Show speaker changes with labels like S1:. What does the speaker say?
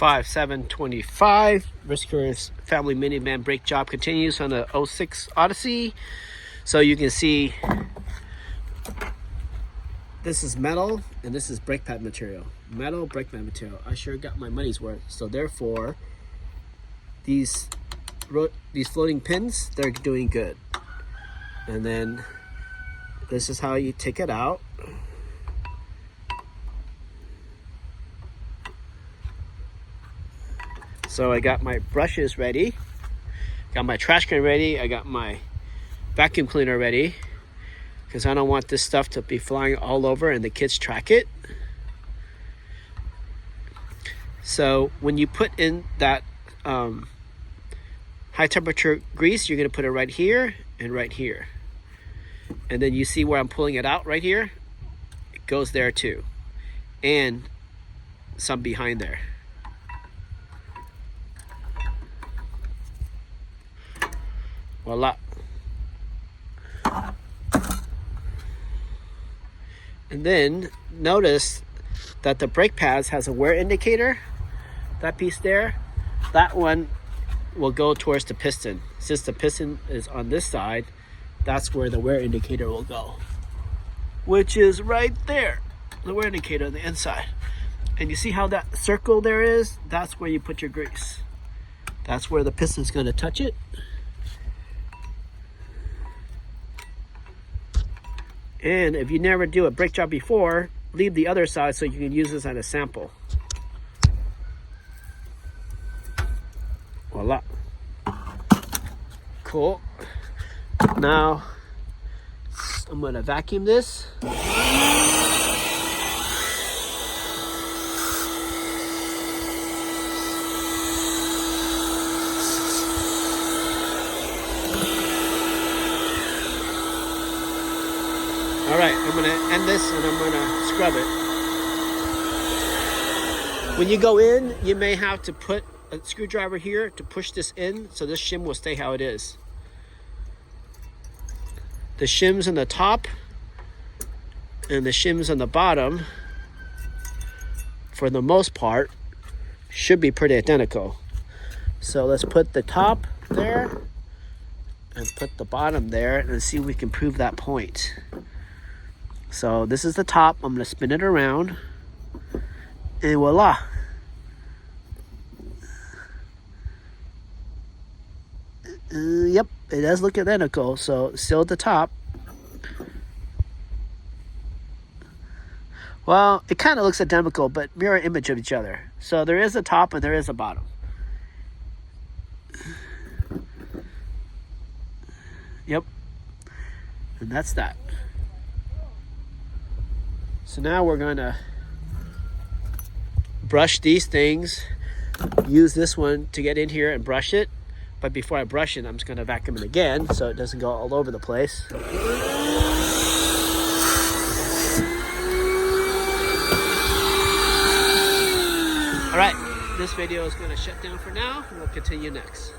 S1: 5725. Risk family minivan brake job continues on the 06 Odyssey. So you can see this is metal and this is brake pad material. Metal, brake pad material. I sure got my money's worth. So therefore, these floating pins, they're doing good. And then this is how you take it out. So I got my brushes ready, got my trash can ready, I got my vacuum cleaner ready, because I don't want this stuff to be flying all over and the kids track it. So when you put in that high temperature grease, you're going to put it right here and right here. And then you see where I'm pulling it out right here? It goes there too. And some behind there. Voila. And then notice that the brake pads has a wear indicator. That piece there, that one will go towards the piston. Since the piston is on this side, that's where the wear indicator will go, which is right there, the wear indicator on the inside. And you see how that circle there is? That's where you put your grease. That's where the piston's going to touch it. And if you never do a brake job before, leave the other side so you can use this as a sample. Voila. Cool. Now, I'm going to vacuum this. All right, I'm going to end this and I'm going to scrub it. When you go in, you may have to put a screwdriver here to push this in so this shim will stay how it is. The shims on the top and the shims on the bottom, for the most part, should be pretty identical. So let's put the top there and put the bottom there and see if we can prove that point. So this is the top. I'm going to spin it around and voila. Yep, it does look identical. So still at the top. Well, it kind of looks identical, but mirror image of each other. So there is a top and there is a bottom. Yep. And that's that. So now we're going to brush these things. Use this one to get in here and brush it. But before I brush it, I'm just going to vacuum it again so it doesn't go all over the place. All right, this video is going to shut down for now, and we'll continue next.